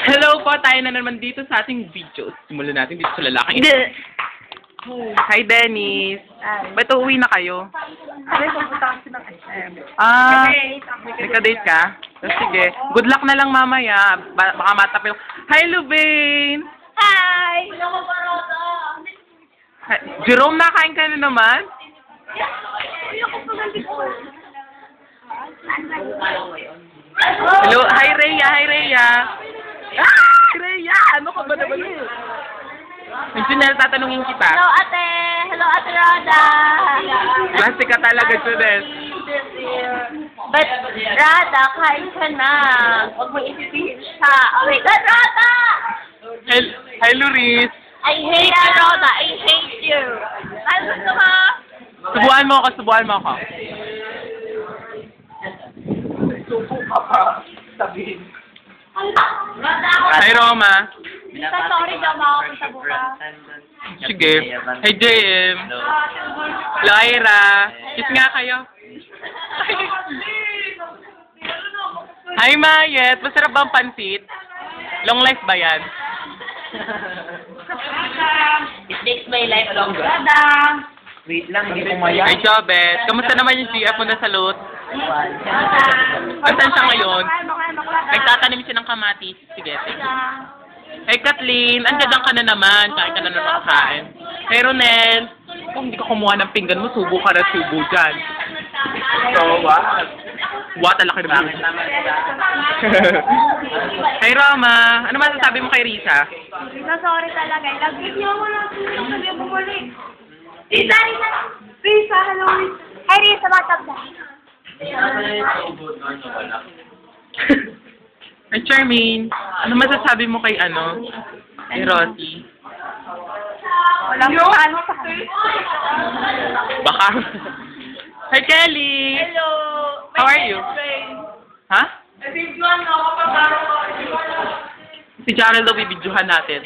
Hello po, tayo na naman dito sa ating videos. Simulan natin dito sa lalaki. Hi, Dennis. Ba't uuwi na kayo? Ay, pupunta kasi ng SM. Nagka-date ka? Sige. Good luck na lang mamaya. Baka matapil. Hi, Louvain! Hi! Hi. Jerome, nakain ka na naman? Hello, hi, Rhea. Hi, Rhea. Ah, Rhea! Ano ka ba naman? Junel, tatanungin kita. Hello, ate! Hello, ate Rhoda! Klase ka talaga, Junel. But, Rhoda, kain ka na. Huwag mo isipin siya. Oh my God, Rhoda! Hi, Luris. I hate you, Rhoda. I hate you. Ano gusto mo? Subuhan mo ako, subuhan mo ako. Subo ka pa. Sabihin. Hi, Roma. Sorry daw, makapunta bukas. Sige. Hi, JM. Lyra. Kiss nga kayo. Hi, Mayet. Masarap ba ang pansit? Long life ba yan? It makes my life longer. Wait lang, hindi ko maya. Hi, Jobet. Kamusta naman yung GF mo na salot? Asan siya ngayon? Nagtatanim siya ng kamatis. Sige, sige. Hey, Kathleen. Andiyan ka na naman. Kain ka na naman makakain. Hey, Ronel. Kung hindi ka kumuha ng pinggan mo, subo ka na subo dyan. So, what? What? Alaki na Bakit naman siya? Hey, Roma. Ano masasabi mo kay Risa? Sorry talaga. Lagi niyo mo lang. Sabi mo bumalik. Risa, Risa. Risa, hello, Risa. Hi, Risa. What's up, guys? Hey, Charmaine. Ano masasabi mo kay kay Rosie? Walang ano sa Baka. Hi, Kelly. Hello. How are you? Ha? Si Jarel daw bibidyohan natin.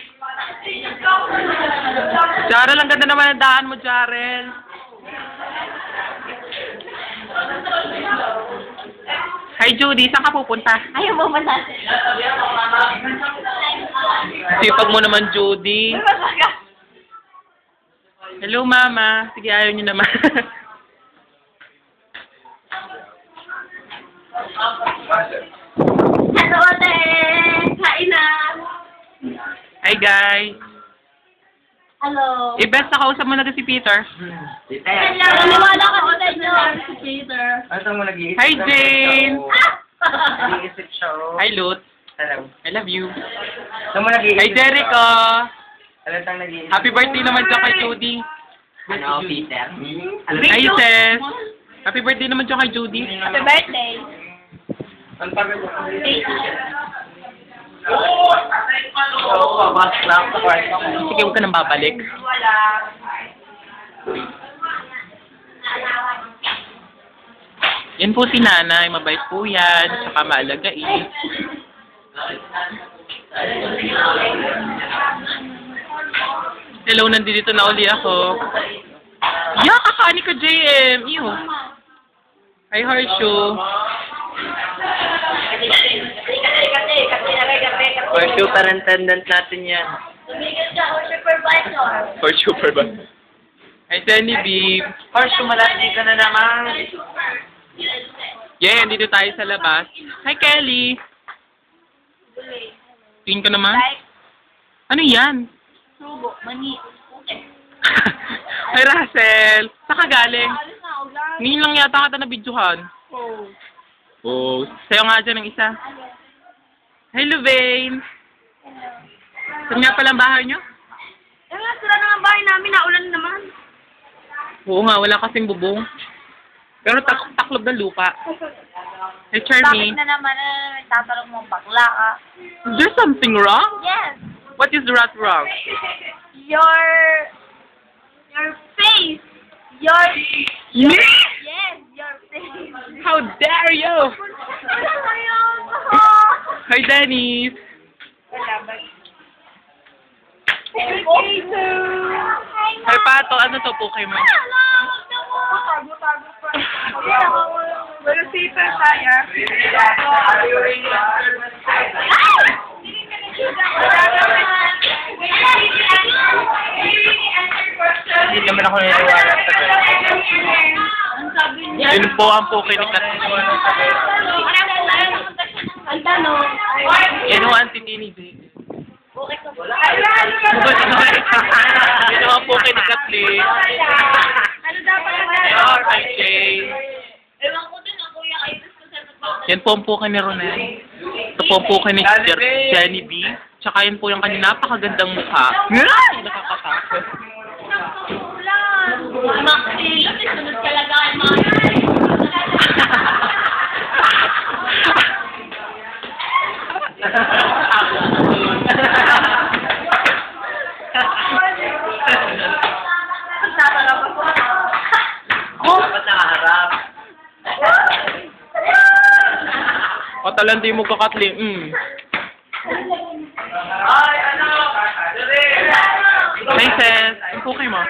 Jarel, ang ganda naman ang daan mo, Jarel. Hi, Judy. Saan ka pupunta? Ayaw mo man natin. Sipag mo naman, Judy. Hello, Mama. Sige, ayaw niyo naman. Hello, ate. Kain na. Hi, guys. Hello. Best na kausap mo na si Peter. Hello. Naniwala ka sa inyo. Si Peter. Ano mo nag-iisip? Hi, Jane. Nag-iisip siya. Hi, Lut. Hello. I love you. Ano mo nag-iisip? Hi, Jericho. Alatang nag-iisip. Happy birthday naman dyan kay Judy. Ano, Peter? Hi, Tess. Happy birthday naman dyan kay Judy. Happy birthday. Ang tagal mo. Sige, huwag ka nang babalik. Yan po si nanay. Mabait po yan. Saka maalagain. Hello, nandito na uli ako. Kakani ka, JM. Iyo. Hi, Harshu. For superintendent natin yan. For super ba? Hi, Danny B. Or sumalati ka na naman. Yeah, dito tayo sa labas. Hi, Kelly. Tingin ka naman? Ano yan? Subo, mani. Hi, Russell. Saan ka galing? Ngayon lang yata kita nabidyohan. Oh, sayo nga dyan ng isa. Hi, Louvain. Saan nga palang bahay nyo? Sira na ang bahay namin. Naulan naman. Oo nga, wala kasing bubong. Pero taklob ng lupa. Hey, Charmaine. Bakit na naman tatanong mo bakla ka? There's something wrong? Yes. What is wrong? Your face. Your Me? yes, your face. How dare you? Hi, Dennis. Hi, Pato. Ano to, Pokemon? Tago-tago pa. Wala paper tayo. po ang puki ni Kathleen. Ang tanong. Yan ang antitini, baby. Okay ko. Yan ang puki ni Kathleen. Ano dapat ang Yan, kay Jay. Ewan ko din ang kuya kayo gusto sa nagpapalagay. Yan po ang puki ni Ronel. Ito po ang puki ni Jenny B. Tsaka yan po yung kanyang napakagandang mukha. Ay! Nakakatakot. Ulan. Maxi, sunod ka lang kay Dapat nakaharap. O talandi mo ka, Kathleen. Ay, ano? Princess, ang puki mo.